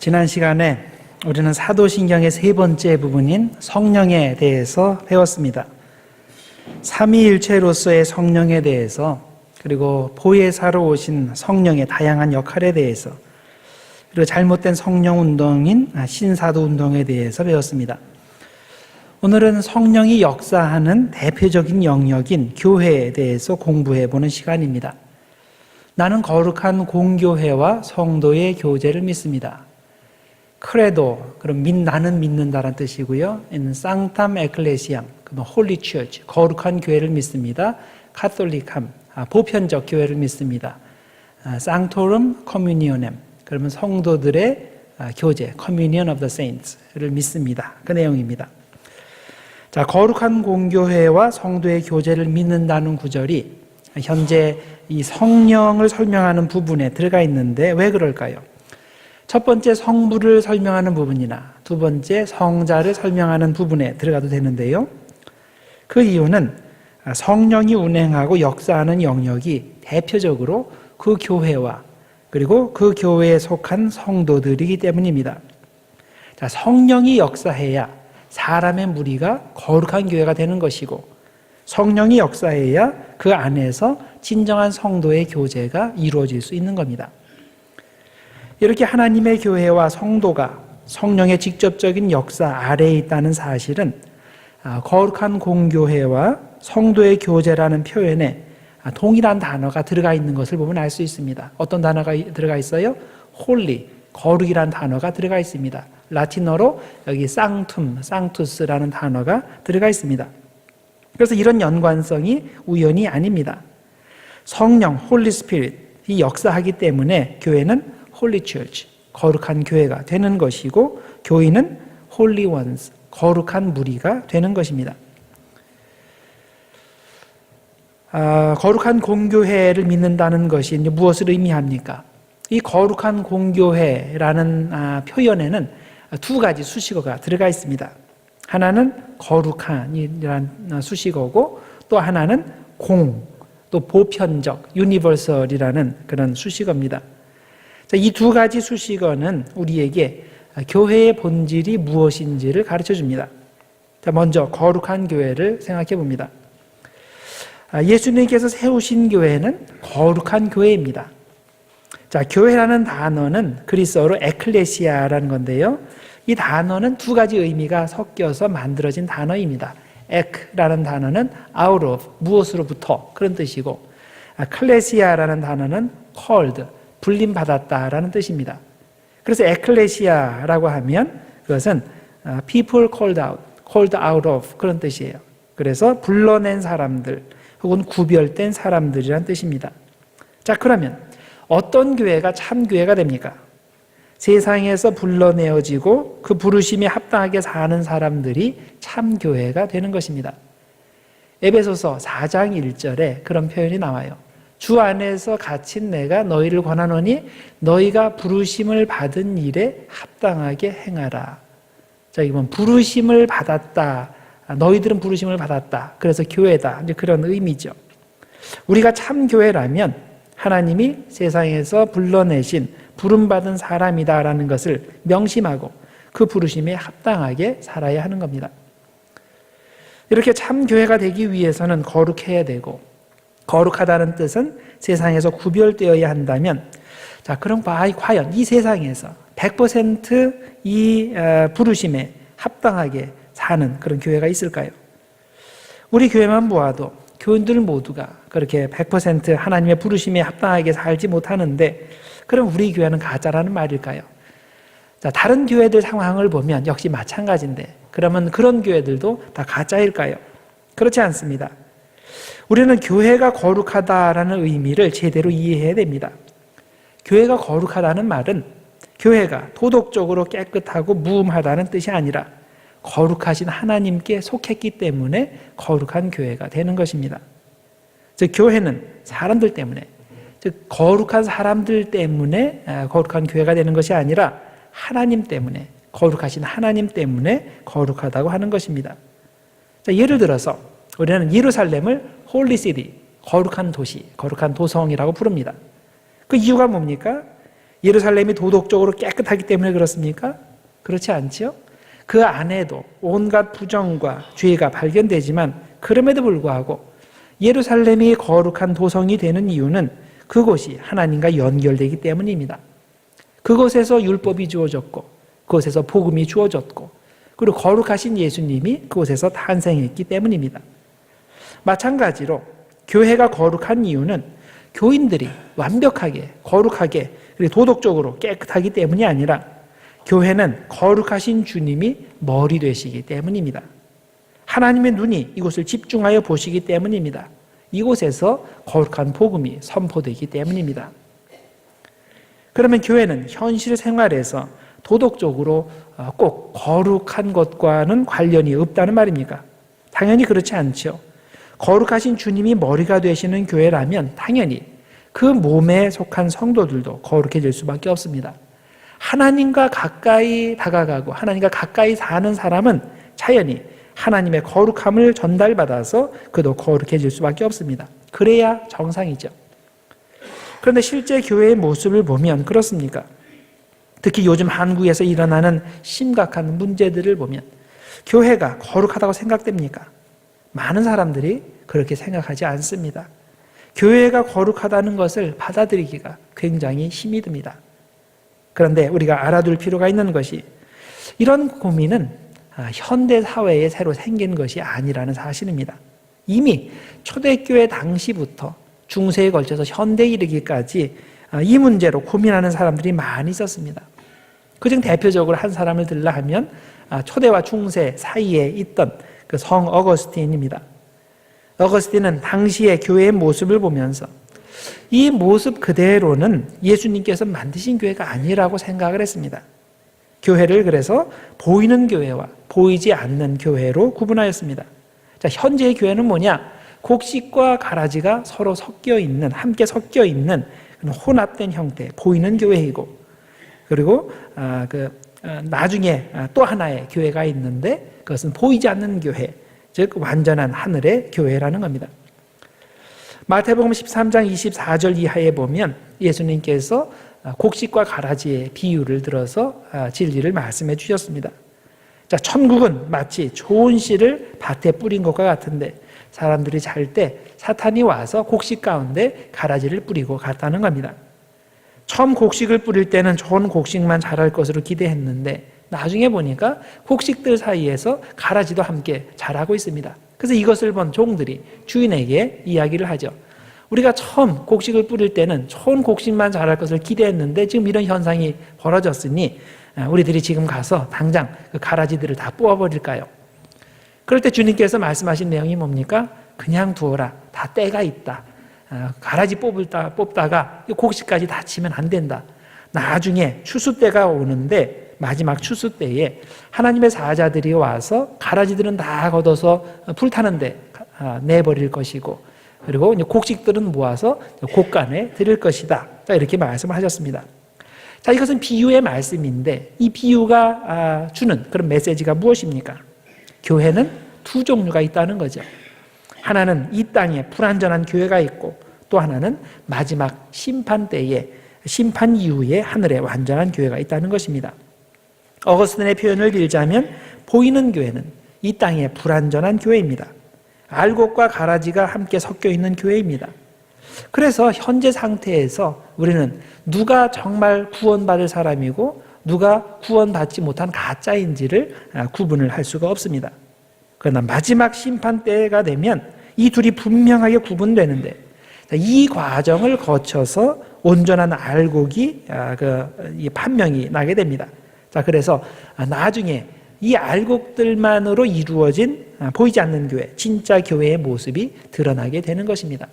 지난 시간에 우리는 사도신경의 세 번째 부분인 성령에 대해서 배웠습니다. 삼위일체로서의 성령에 대해서, 그리고 보혜사로 오신 성령의 다양한 역할에 대해서, 그리고 잘못된 성령 운동인 신사도 운동에 대해서 배웠습니다. 오늘은 성령이 역사하는 대표적인 영역인 교회에 대해서 공부해보는 시간입니다. 나는 거룩한 공교회와 성도의 교제를 믿습니다. 크레도, 그럼 나는 믿는다라는 뜻이고요. 사nctam ecclesiam, 홀리 처치, 거룩한 교회를 믿습니다. 카톨릭함, 보편적 교회를 믿습니다. sanctorum communionem, 그러면 성도들의 교제, communion of the saints를 믿습니다. 그 내용입니다. 자, 거룩한 공교회와 성도의 교제를 믿는다는 구절이 현재 이 성령을 설명하는 부분에 들어가 있는데 왜 그럴까요? 첫 번째 성부를 설명하는 부분이나 두 번째 성자를 설명하는 부분에 들어가도 되는데요. 그 이유는 성령이 운행하고 역사하는 영역이 대표적으로 그 교회와 그리고 그 교회에 속한 성도들이기 때문입니다. 자, 성령이 역사해야 사람의 무리가 거룩한 교회가 되는 것이고, 성령이 역사해야 그 안에서 진정한 성도의 교제가 이루어질 수 있는 겁니다. 이렇게 하나님의 교회와 성도가 성령의 직접적인 역사 아래에 있다는 사실은 거룩한 공교회와 성도의 교제라는 표현에 동일한 단어가 들어가 있는 것을 보면 알 수 있습니다. 어떤 단어가 들어가 있어요? holy, 거룩이라는 단어가 들어가 있습니다. 라틴어로 여기 sanctum, sanctus라는 단어가 들어가 있습니다. 그래서 이런 연관성이 우연이 아닙니다. 성령, 홀리 스피릿이 역사하기 때문에 교회는 홀리 처치, 거룩한 교회가 되는 것이고, 교인은 홀리 원스, 거룩한 무리가 되는 것입니다. 거룩한 공교회를 믿는다는 것이 무엇을 의미합니까? 이 거룩한 공교회라는 표현에는 두 가지 수식어가 들어가 있습니다. 하나는 거룩한이라는 수식어고, 또 하나는 또 보편적, 유니버설이라는 그런 수식어입니다. 이 두 가지 수식어는 우리에게 교회의 본질이 무엇인지를 가르쳐 줍니다. 먼저 거룩한 교회를 생각해 봅니다. 예수님께서 세우신 교회는 거룩한 교회입니다. 자, 교회라는 단어는 그리스어로 에클레시아라는 건데요. 이 단어는 두 가지 의미가 섞여서 만들어진 단어입니다. ek라는 단어는 out of, 무엇으로부터, 그런 뜻이고, 클레시아라는 단어는 called, 불림받았다라는 뜻입니다. 그래서 에클레시아라고 하면 그것은 people called out of, 그런 뜻이에요. 그래서 불러낸 사람들 혹은 구별된 사람들이라는 뜻입니다. 자, 그러면 어떤 교회가 참 교회가 됩니까? 세상에서 불러내어지고 그 부르심에 합당하게 사는 사람들이 참 교회가 되는 것입니다. 에베소서 4장 1절에 그런 표현이 나와요. 주 안에서 갇힌 내가 너희를 권하노니 너희가 부르심을 받은 일에 합당하게 행하라. 자, 이건 부르심을 받았다. 너희들은 부르심을 받았다. 그래서 교회다. 이제 그런 의미죠. 우리가 참 교회라면 하나님이 세상에서 불러내신 부름받은 사람이다라는 것을 명심하고 그 부르심에 합당하게 살아야 하는 겁니다. 이렇게 참 교회가 되기 위해서는 거룩해야 되고, 거룩하다는 뜻은 세상에서 구별되어야 한다면, 자, 그럼 과연 이 세상에서 100% 이 부르심에 합당하게 사는 그런 교회가 있을까요? 우리 교회만 보아도 교인들 모두가 그렇게 100% 하나님의 부르심에 합당하게 살지 못하는데, 그럼 우리 교회는 가짜라는 말일까요? 자, 다른 교회들 상황을 보면 역시 마찬가지인데, 그러면 그런 교회들도 다 가짜일까요? 그렇지 않습니다. 우리는 교회가 거룩하다라는 의미를 제대로 이해해야 됩니다. 교회가 거룩하다는 말은 교회가 도덕적으로 깨끗하고 무음하다는 뜻이 아니라 거룩하신 하나님께 속했기 때문에 거룩한 교회가 되는 것입니다. 즉, 교회는 사람들 때문에, 즉 거룩한 사람들 때문에 거룩한 교회가 되는 것이 아니라 하나님 때문에, 거룩하신 하나님 때문에 거룩하다고 하는 것입니다. 자, 예를 들어서 우리는 예루살렘을 홀리 시티, 거룩한 도시, 거룩한 도성이라고 부릅니다. 그 이유가 뭡니까? 예루살렘이 도덕적으로 깨끗하기 때문에 그렇습니까? 그렇지 않지요? 그 안에도 온갖 부정과 죄가 발견되지만 그럼에도 불구하고 예루살렘이 거룩한 도성이 되는 이유는 그곳이 하나님과 연결되기 때문입니다. 그곳에서 율법이 주어졌고 그곳에서 복음이 주어졌고 그리고 거룩하신 예수님이 그곳에서 탄생했기 때문입니다. 마찬가지로 교회가 거룩한 이유는 교인들이 완벽하게 거룩하게 그리고 도덕적으로 깨끗하기 때문이 아니라 교회는 거룩하신 주님이 머리 되시기 때문입니다. 하나님의 눈이 이곳을 집중하여 보시기 때문입니다. 이곳에서 거룩한 복음이 선포되기 때문입니다. 그러면 교회는 현실 생활에서 도덕적으로 꼭 거룩한 것과는 관련이 없다는 말입니까? 당연히 그렇지 않죠. 거룩하신 주님이 머리가 되시는 교회라면 당연히 그 몸에 속한 성도들도 거룩해질 수밖에 없습니다. 하나님과 가까이 다가가고 하나님과 가까이 사는 사람은 자연히 하나님의 거룩함을 전달받아서 그도 거룩해질 수밖에 없습니다. 그래야 정상이죠. 그런데 실제 교회의 모습을 보면 그렇습니까? 특히 요즘 한국에서 일어나는 심각한 문제들을 보면 교회가 거룩하다고 생각됩니까? 많은 사람들이 그렇게 생각하지 않습니다. 교회가 거룩하다는 것을 받아들이기가 굉장히 힘이 듭니다. 그런데 우리가 알아둘 필요가 있는 것이 이런 고민은 현대 사회에 새로 생긴 것이 아니라는 사실입니다. 이미 초대교회 당시부터 중세에 걸쳐서 현대에 이르기까지 이 문제로 고민하는 사람들이 많이 있었습니다. 그중 대표적으로 한 사람을 들라 하면 초대와 중세 사이에 있던 그 성 어거스틴입니다. 어거스틴은 당시의 교회의 모습을 보면서 이 모습 그대로는 예수님께서 만드신 교회가 아니라고 생각을 했습니다. 교회를 그래서 보이는 교회와 보이지 않는 교회로 구분하였습니다. 자, 현재의 교회는 뭐냐? 곡식과 가라지가 서로 섞여 있는, 함께 섞여 있는 혼합된 형태, 보이는 교회이고, 그리고 나중에 또 하나의 교회가 있는데 그것은 보이지 않는 교회, 즉 완전한 하늘의 교회라는 겁니다. 마태복음 13장 24절 이하에 보면 예수님께서 곡식과 가라지의 비유를 들어서 진리를 말씀해 주셨습니다. 자, 천국은 마치 좋은 씨를 밭에 뿌린 것과 같은데 사람들이 잘 때 사탄이 와서 곡식 가운데 가라지를 뿌리고 갔다는 겁니다. 처음 곡식을 뿌릴 때는 좋은 곡식만 자랄 것으로 기대했는데 나중에 보니까 곡식들 사이에서 가라지도 함께 자라고 있습니다. 그래서 이것을 본 종들이 주인에게 이야기를 하죠. 우리가 처음 곡식을 뿌릴 때는 좋은 곡식만 자랄 것을 기대했는데 지금 이런 현상이 벌어졌으니 우리들이 지금 가서 당장 그 가라지들을 다 뽑아버릴까요? 그럴 때 주님께서 말씀하신 내용이 뭡니까? 그냥 두어라. 다 때가 있다. 가라지 뽑다가 곡식까지 다치면 안 된다. 나중에 추수 때가 오는데 마지막 추수 때에 하나님의 사자들이 와서 가라지들은 다 걷어서 불타는데 내버릴 것이고 그리고 곡식들은 모아서 곡간에 드릴 것이다. 자, 이렇게 말씀을 하셨습니다. 자, 이것은 비유의 말씀인데 이 비유가 주는 그런 메시지가 무엇입니까? 교회는 두 종류가 있다는 거죠. 하나는 이 땅에 불완전한 교회가 있고 또 하나는 마지막 심판 때에 심판 이후에 하늘에 완전한 교회가 있다는 것입니다. 어거스틴의 표현을 빌자면 보이는 교회는 이 땅에 불완전한 교회입니다. 알곡과 가라지가 함께 섞여 있는 교회입니다. 그래서 현재 상태에서 우리는 누가 정말 구원받을 사람이고 누가 구원받지 못한 가짜인지를 구분을 할 수가 없습니다. 그러나 마지막 심판 때가 되면 이 둘이 분명하게 구분되는데 이 과정을 거쳐서 온전한 알곡이 판명이 나게 됩니다. 자, 그래서 나중에 이 알곡들만으로 이루어진 보이지 않는 교회, 진짜 교회의 모습이 드러나게 되는 것입니다.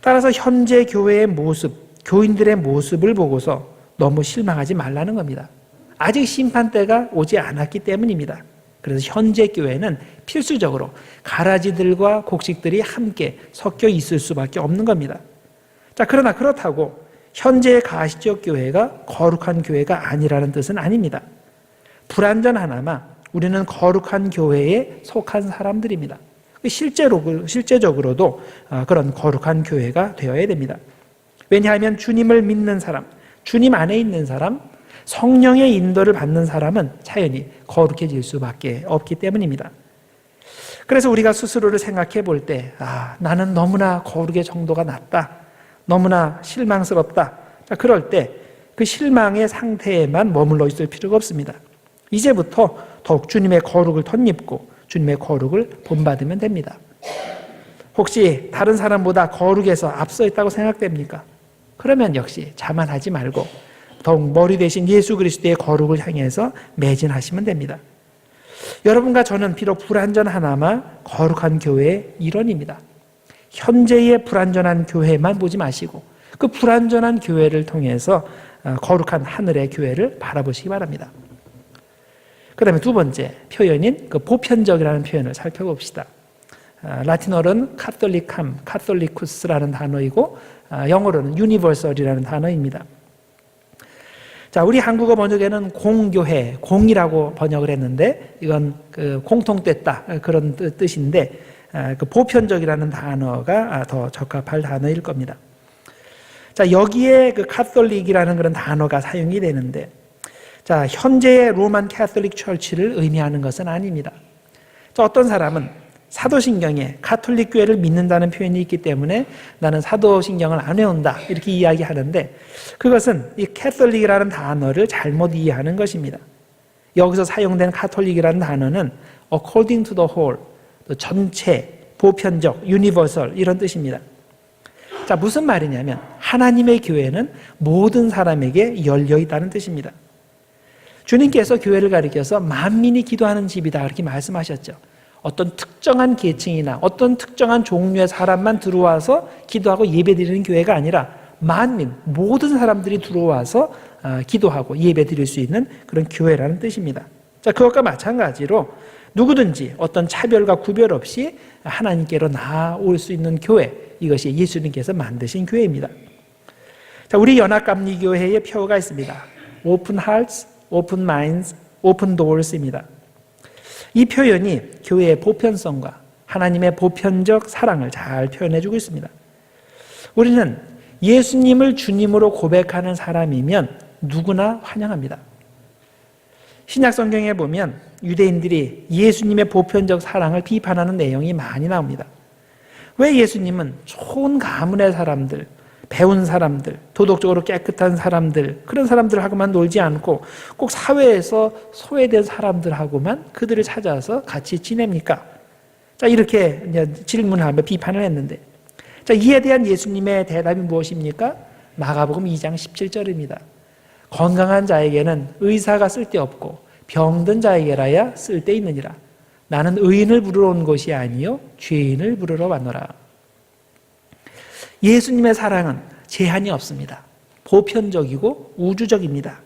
따라서 현재 교회의 모습, 교인들의 모습을 보고서 너무 실망하지 말라는 겁니다. 아직 심판 때가 오지 않았기 때문입니다. 그래서 현재 교회는 필수적으로 가라지들과 곡식들이 함께 섞여 있을 수밖에 없는 겁니다. 자, 그러나 그렇다고 현재의 가시적 교회가 거룩한 교회가 아니라는 뜻은 아닙니다. 불완전하나마 우리는 거룩한 교회에 속한 사람들입니다. 실제적으로도 그런 거룩한 교회가 되어야 됩니다. 왜냐하면 주님을 믿는 사람, 주님 안에 있는 사람, 성령의 인도를 받는 사람은 자연히 거룩해질 수밖에 없기 때문입니다. 그래서 우리가 스스로를 생각해 볼 때, 나는 너무나 거룩의 정도가 낮다. 너무나 실망스럽다. 자, 그럴 때 그 실망의 상태에만 머물러 있을 필요가 없습니다. 이제부터 더욱 주님의 거룩을 덧입고 주님의 거룩을 본받으면 됩니다. 혹시 다른 사람보다 거룩에서 앞서 있다고 생각됩니까? 그러면 역시 자만하지 말고 더욱 머리 대신 예수 그리스도의 거룩을 향해서 매진하시면 됩니다. 여러분과 저는 비록 불완전하나마 거룩한 교회의 일원입니다. 현재의 불완전한 교회만 보지 마시고 그 불완전한 교회를 통해서 거룩한 하늘의 교회를 바라보시기 바랍니다. 그 다음에 두 번째 표현인 그 보편적이라는 표현을 살펴봅시다. 라틴어로는 카톨릭함, 카톨리쿠스라는 단어이고 영어로는 유니버설이라는 단어입니다. 자, 우리 한국어 번역에는 공교회, 공이라고 번역을 했는데 이건 그 공통됐다 그런 뜻인데 그 보편적이라는 단어가 더 적합할 단어일 겁니다. 자, 여기에 그 카톨릭이라는 그런 단어가 사용이 되는데, 자, 현재의 로만 캐톨릭 처치를 의미하는 것은 아닙니다. 자, 어떤 사람은 사도신경에 가톨릭 교회를 믿는다는 표현이 있기 때문에 나는 사도신경을 안 외운다 이렇게 이야기하는데, 그것은 이 캐톨릭이라는 단어를 잘못 이해하는 것입니다. 여기서 사용된 가톨릭이라는 단어는 according to the whole, 전체, 보편적, universal 이런 뜻입니다. 자, 무슨 말이냐면 하나님의 교회는 모든 사람에게 열려 있다는 뜻입니다. 주님께서 교회를 가리켜서 만민이 기도하는 집이다 그렇게 말씀하셨죠. 어떤 특정한 계층이나 어떤 특정한 종류의 사람만 들어와서 기도하고 예배드리는 교회가 아니라 만민, 모든 사람들이 들어와서 기도하고 예배드릴 수 있는 그런 교회라는 뜻입니다. 자, 그것과 마찬가지로 누구든지 어떤 차별과 구별 없이 하나님께로 나아올 수 있는 교회, 이것이 예수님께서 만드신 교회입니다. 자, 우리 연합감리교회의 표어가 있습니다. Open Hearts, Open Minds, Open Doors입니다. 이 표현이 교회의 보편성과 하나님의 보편적 사랑을 잘 표현해주고 있습니다. 우리는 예수님을 주님으로 고백하는 사람이면 누구나 환영합니다. 신약성경에 보면 유대인들이 예수님의 보편적 사랑을 비판하는 내용이 많이 나옵니다. 왜 예수님은 좋은 가문의 사람들, 배운 사람들, 도덕적으로 깨끗한 사람들, 그런 사람들하고만 놀지 않고 꼭 사회에서 소외된 사람들하고만 그들을 찾아서 같이 지냅니까? 자, 이렇게 질문하며 비판을 했는데, 자, 이에 대한 예수님의 대답이 무엇입니까? 마가복음 2장 17절입니다. 건강한 자에게는 의사가 쓸데없고 병든 자에게라야 쓸데있느니라. 나는 의인을 부르러 온 것이 아니요 죄인을 부르러 왔노라. 예수님의 사랑은 제한이 없습니다. 보편적이고 우주적입니다.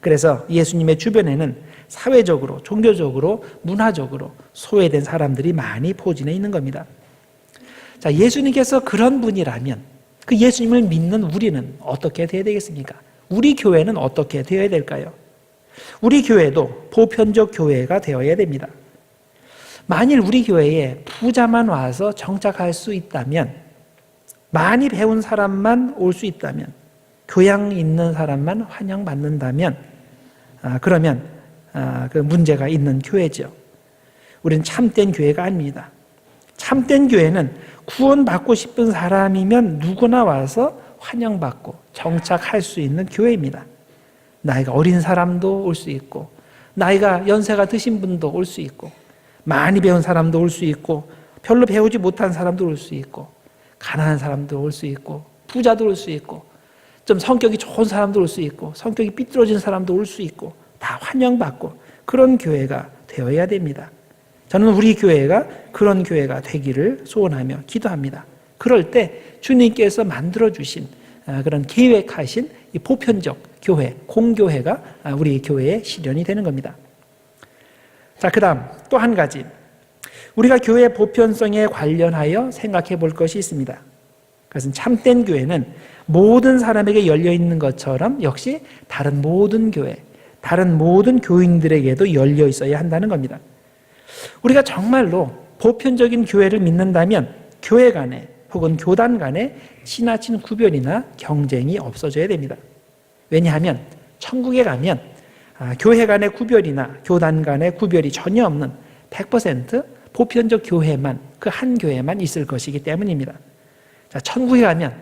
그래서 예수님의 주변에는 사회적으로, 종교적으로, 문화적으로 소외된 사람들이 많이 포진해 있는 겁니다. 자, 예수님께서 그런 분이라면 그 예수님을 믿는 우리는 어떻게 되어야 되겠습니까? 우리 교회는 어떻게 되어야 될까요? 우리 교회도 보편적 교회가 되어야 됩니다. 만일 우리 교회에 부자만 와서 정착할 수 있다면, 많이 배운 사람만 올 수 있다면, 교양 있는 사람만 환영받는다면, 그러면 그 문제가 있는 교회죠. 우리는 참된 교회가 아닙니다. 참된 교회는 구원받고 싶은 사람이면 누구나 와서 환영받고 정착할 수 있는 교회입니다. 나이가 어린 사람도 올 수 있고, 나이가 연세가 드신 분도 올 수 있고, 많이 배운 사람도 올 수 있고, 별로 배우지 못한 사람도 올 수 있고, 가난한 사람도 올 수 있고, 부자도 올 수 있고, 좀 성격이 좋은 사람도 올 수 있고, 성격이 삐뚤어진 사람도 올 수 있고, 다 환영받고 그런 교회가 되어야 됩니다. 저는 우리 교회가 그런 교회가 되기를 소원하며 기도합니다. 그럴 때 주님께서 만들어주신 그런 계획하신 이 보편적 교회, 공교회가 우리 교회의 실현이 되는 겁니다. 자, 그 다음 또 한 가지, 우리가 교회 보편성에 관련하여 생각해 볼 것이 있습니다. 그것은 참된 교회는 모든 사람에게 열려 있는 것처럼 역시 다른 모든 교회, 다른 모든 교인들에게도 열려 있어야 한다는 겁니다. 우리가 정말로 보편적인 교회를 믿는다면 교회 간에 혹은 교단 간에 지나친 구별이나 경쟁이 없어져야 됩니다. 왜냐하면 천국에 가면 교회 간의 구별이나 교단 간의 구별이 전혀 없는 100% 보편적 교회만, 그 한 교회만 있을 것이기 때문입니다. 자, 천국에 가면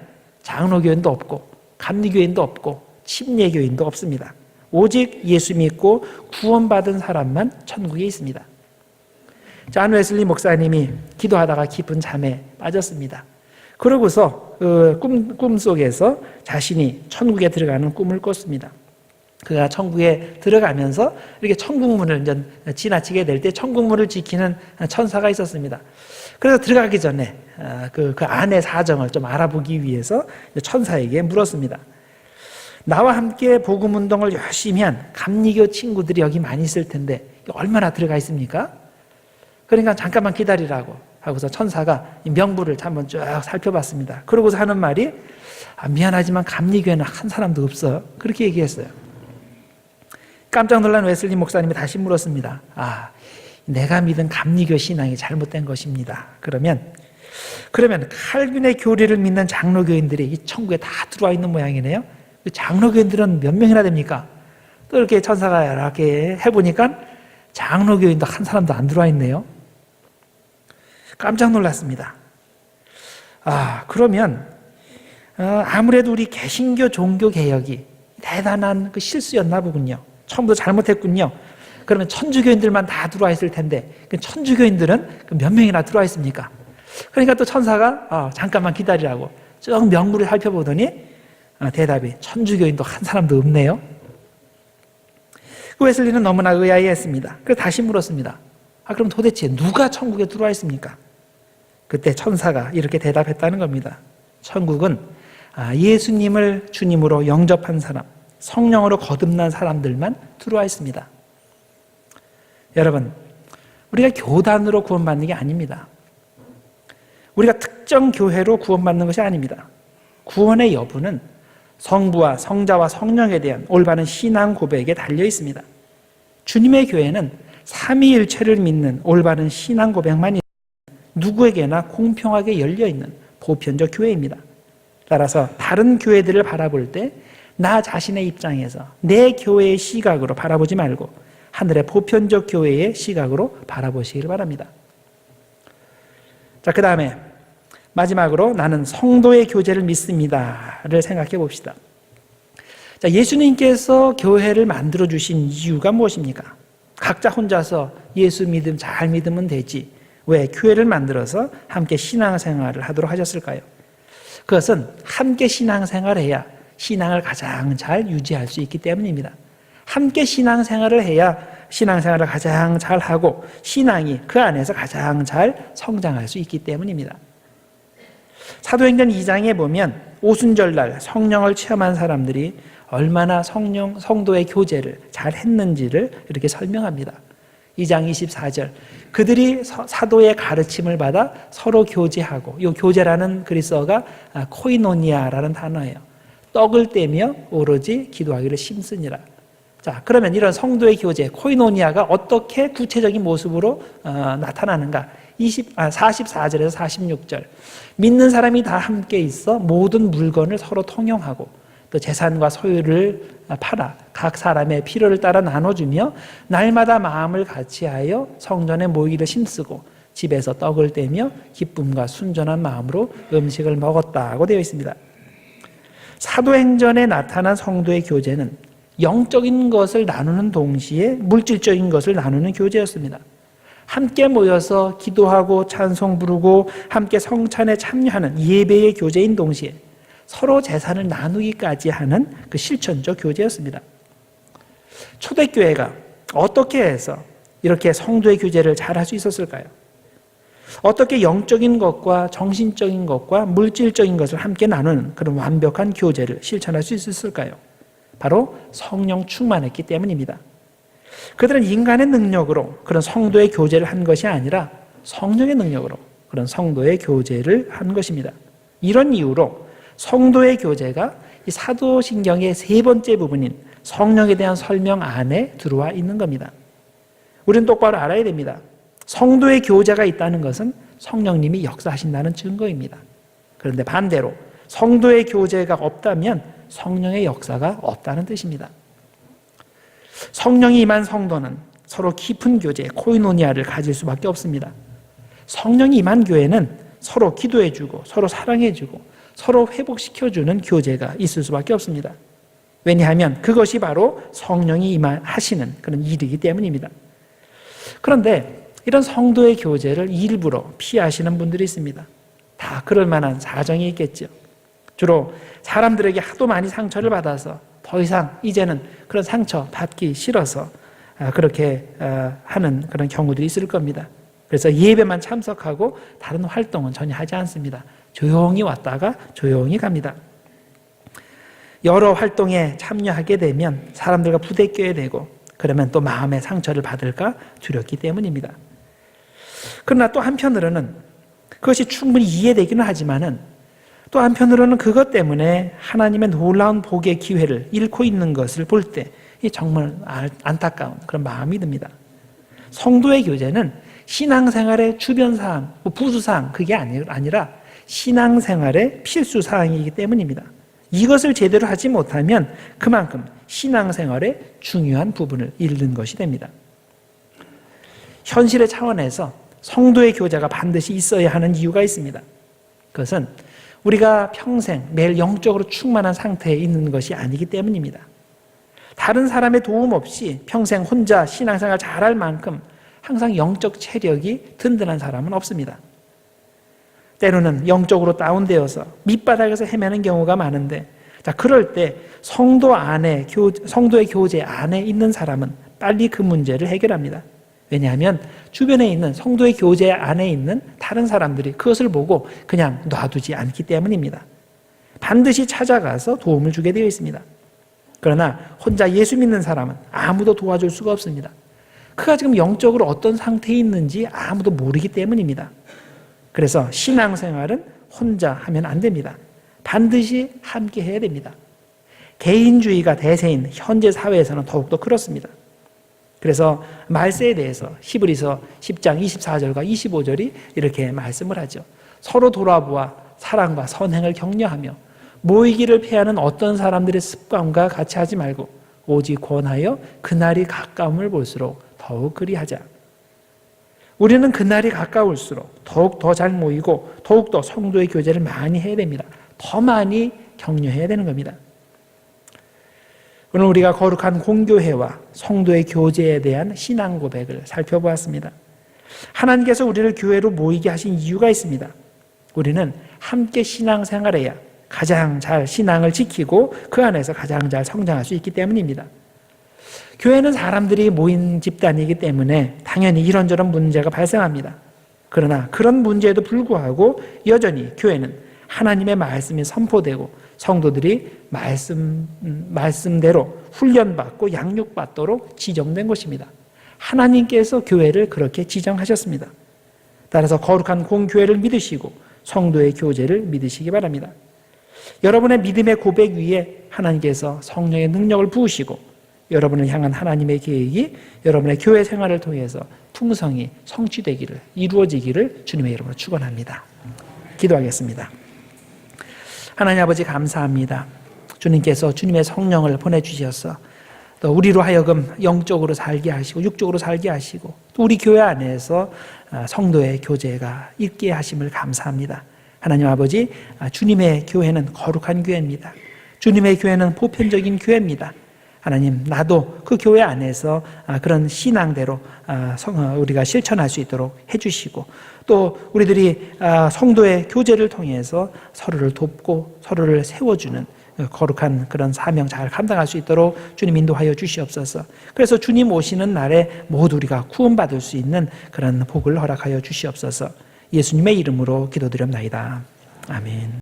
장로교인도 없고 감리교인도 없고 침례교인도 없습니다. 오직 예수 믿고 구원받은 사람만 천국에 있습니다. 존 웨슬리 목사님이 기도하다가 깊은 잠에 빠졌습니다. 그러고서 꿈속에서 자신이 천국에 들어가는 꿈을 꿨습니다. 그가 천국에 들어가면서 이렇게 천국문을 지나치게 될 때 천국문을 지키는 천사가 있었습니다. 그래서 들어가기 전에 그 안의 사정을 좀 알아보기 위해서 천사에게 물었습니다. 나와 함께 복음 운동을 열심히 한 감리교 친구들이 여기 많이 있을 텐데 얼마나 들어가 있습니까? 그러니까 잠깐만 기다리라고 하고서 천사가 명부를 한번 쭉 살펴봤습니다. 그러고서 하는 말이 미안하지만 감리교회는 한 사람도 없어요. 그렇게 얘기했어요. 깜짝 놀란 웨슬리 목사님이 다시 물었습니다. 내가 믿은 감리교 신앙이 잘못된 것입니다. 그러면 칼빈의 교리를 믿는 장로교인들이 이 천국에 다 들어와 있는 모양이네요. 장로교인들은 몇 명이나 됩니까? 또 이렇게 천사가 이렇게 해보니까 장로교인도 한 사람도 안 들어와 있네요. 깜짝 놀랐습니다. 그러면 아무래도 우리 개신교 종교개혁이 대단한 그 실수였나 보군요. 처음부터 잘못했군요. 그러면 천주교인들만 다 들어와 있을 텐데 천주교인들은 몇 명이나 들어와 있습니까? 그러니까 또 천사가 잠깐만 기다리라고 쭉 명부를 살펴보더니 대답이 천주교인도 한 사람도 없네요. 웨슬리는 너무나 의아해했습니다. 그래서 다시 물었습니다. 그럼 도대체 누가 천국에 들어와 있습니까? 그때 천사가 이렇게 대답했다는 겁니다. 천국은 예수님을 주님으로 영접한 사람, 성령으로 거듭난 사람들만 들어와 있습니다. 여러분, 우리가 교단으로 구원받는 게 아닙니다. 우리가 특정 교회로 구원받는 것이 아닙니다. 구원의 여부는 성부와 성자와 성령에 대한 올바른 신앙 고백에 달려 있습니다. 주님의 교회는 삼위일체를 믿는 올바른 신앙 고백만 있는 누구에게나 공평하게 열려있는 보편적 교회입니다. 따라서 다른 교회들을 바라볼 때 나 자신의 입장에서 내 교회의 시각으로 바라보지 말고 하늘의 보편적 교회의 시각으로 바라보시길 바랍니다. 자, 그 다음에 마지막으로 나는 성도의 교제를 믿습니다를 생각해 봅시다. 자, 예수님께서 교회를 만들어 주신 이유가 무엇입니까? 각자 혼자서 예수 믿음 잘 믿으면 되지 왜 교회를 만들어서 함께 신앙생활을 하도록 하셨을까요? 그것은 함께 신앙생활을 해야 신앙을 가장 잘 유지할 수 있기 때문입니다. 함께 신앙생활을 해야 신앙생활을 가장 잘 하고 신앙이 그 안에서 가장 잘 성장할 수 있기 때문입니다. 사도행전 2장에 보면 오순절날 성령을 체험한 사람들이 얼마나 성도의 교제를 잘 했는지를 이렇게 설명합니다. 2장 24절 그들이 사도의 가르침을 받아 서로 교제하고 이 교제라는 그리스어가 코이노니아라는 단어예요. 떡을 떼며 오로지 기도하기를 힘쓰니라. 자, 그러면 이런 성도의 교제 코이노니아가 어떻게 구체적인 모습으로 나타나는가? 44절에서 46절 믿는 사람이 다 함께 있어 모든 물건을 서로 통용하고 또 재산과 소유를 팔아 각 사람의 필요를 따라 나눠주며 날마다 마음을 같이하여 성전에 모이기를 힘쓰고 집에서 떡을 떼며 기쁨과 순전한 마음으로 음식을 먹었다고 되어 있습니다. 사도행전에 나타난 성도의 교제는 영적인 것을 나누는 동시에 물질적인 것을 나누는 교제였습니다. 함께 모여서 기도하고 찬송 부르고 함께 성찬에 참여하는 예배의 교제인 동시에 서로 재산을 나누기까지 하는 그 실천적 교제였습니다. 초대교회가 어떻게 해서 이렇게 성도의 교제를 잘 할 수 있었을까요? 어떻게 영적인 것과 정신적인 것과 물질적인 것을 함께 나누는 그런 완벽한 교제를 실천할 수 있었을까요? 바로 성령 충만했기 때문입니다. 그들은 인간의 능력으로 그런 성도의 교제를 한 것이 아니라 성령의 능력으로 그런 성도의 교제를 한 것입니다. 이런 이유로 성도의 교제가 이 사도신경의 세 번째 부분인 성령에 대한 설명 안에 들어와 있는 겁니다. 우리는 똑바로 알아야 됩니다. 성도의 교제가 있다는 것은 성령님이 역사하신다는 증거입니다. 그런데 반대로 성도의 교제가 없다면 성령의 역사가 없다는 뜻입니다. 성령이 임한 성도는 서로 깊은 교제, 코이노니아를 가질 수밖에 없습니다. 성령이 임한 교회는 서로 기도해주고 서로 사랑해주고 서로 회복시켜주는 교제가 있을 수밖에 없습니다. 왜냐하면 그것이 바로 성령이 임하시는 그런 일이기 때문입니다. 그런데 이런 성도의 교제를 일부러 피하시는 분들이 있습니다. 다 그럴 만한 사정이 있겠죠. 주로 사람들에게 하도 많이 상처를 받아서 더 이상 이제는 그런 상처 받기 싫어서 그렇게 하는 그런 경우들이 있을 겁니다. 그래서 예배만 참석하고 다른 활동은 전혀 하지 않습니다. 조용히 왔다가 조용히 갑니다. 여러 활동에 참여하게 되면 사람들과 부대껴야 되고 그러면 또 마음의 상처를 받을까 두렵기 때문입니다. 그러나 또 한편으로는 그것이 충분히 이해되기는 하지만은 또 한편으로는 그것 때문에 하나님의 놀라운 복의 기회를 잃고 있는 것을 볼 때 정말 안타까운 그런 마음이 듭니다. 성도의 교제는 신앙생활의 주변사항, 부수사항 그게 아니라 신앙생활의 필수사항이기 때문입니다. 이것을 제대로 하지 못하면 그만큼 신앙생활의 중요한 부분을 잃는 것이 됩니다. 현실의 차원에서 성도의 교제가 반드시 있어야 하는 이유가 있습니다. 그것은 우리가 평생 매일 영적으로 충만한 상태에 있는 것이 아니기 때문입니다. 다른 사람의 도움 없이 평생 혼자 신앙생활 잘할 만큼 항상 영적 체력이 든든한 사람은 없습니다. 때로는 영적으로 다운되어서 밑바닥에서 헤매는 경우가 많은데 그럴 때 성도의 교제 안에 있는 사람은 빨리 그 문제를 해결합니다. 왜냐하면 주변에 있는 성도의 교제 안에 있는 다른 사람들이 그것을 보고 그냥 놔두지 않기 때문입니다. 반드시 찾아가서 도움을 주게 되어 있습니다. 그러나 혼자 예수 믿는 사람은 아무도 도와줄 수가 없습니다. 그가 지금 영적으로 어떤 상태에 있는지 아무도 모르기 때문입니다. 그래서 신앙생활은 혼자 하면 안 됩니다. 반드시 함께 해야 됩니다. 개인주의가 대세인 현재 사회에서는 더욱더 그렇습니다. 그래서 말세에 대해서 히브리서 10장 24절과 25절이 이렇게 말씀을 하죠. 서로 돌아보아 사랑과 선행을 격려하며 모이기를 피하는 어떤 사람들의 습관과 같이 하지 말고 오직 권하여 그날이 가까움을 볼수록 더욱 그리하자. 우리는 그날이 가까울수록 더욱 더 잘 모이고 더욱 더 성도의 교제를 많이 해야 됩니다. 더 많이 격려해야 되는 겁니다. 오늘 우리가 거룩한 공교회와 성도의 교제에 대한 신앙 고백을 살펴보았습니다. 하나님께서 우리를 교회로 모이게 하신 이유가 있습니다. 우리는 함께 신앙생활해야 가장 잘 신앙을 지키고 그 안에서 가장 잘 성장할 수 있기 때문입니다. 교회는 사람들이 모인 집단이기 때문에 당연히 이런저런 문제가 발생합니다. 그러나 그런 문제에도 불구하고 여전히 교회는 하나님의 말씀이 선포되고 성도들이 말씀대로 훈련받고 양육받도록 지정된 것입니다. 하나님께서 교회를 그렇게 지정하셨습니다. 따라서 거룩한 공교회를 믿으시고 성도의 교제를 믿으시기 바랍니다. 여러분의 믿음의 고백 위에 하나님께서 성령의 능력을 부으시고 여러분을 향한 하나님의 계획이 여러분의 교회 생활을 통해서 풍성히 성취되기를, 이루어지기를 주님의 이름으로 축원합니다. 기도하겠습니다. 하나님 아버지 감사합니다. 주님께서 주님의 성령을 보내주셔서 또 우리로 하여금 영적으로 살게 하시고 육적으로 살게 하시고 또 우리 교회 안에서 성도의 교제가 있게 하심을 감사합니다. 하나님 아버지, 주님의 교회는 거룩한 교회입니다. 주님의 교회는 보편적인 교회입니다. 하나님, 나도 그 교회 안에서 그런 신앙대로 우리가 실천할 수 있도록 해주시고 또 우리들이 성도의 교제를 통해서 서로를 돕고 서로를 세워주는 거룩한 그런 사명 잘 감당할 수 있도록 주님 인도하여 주시옵소서. 그래서 주님 오시는 날에 모두 우리가 구원받을 수 있는 그런 복을 허락하여 주시옵소서. 예수님의 이름으로 기도드립나이다. 아멘.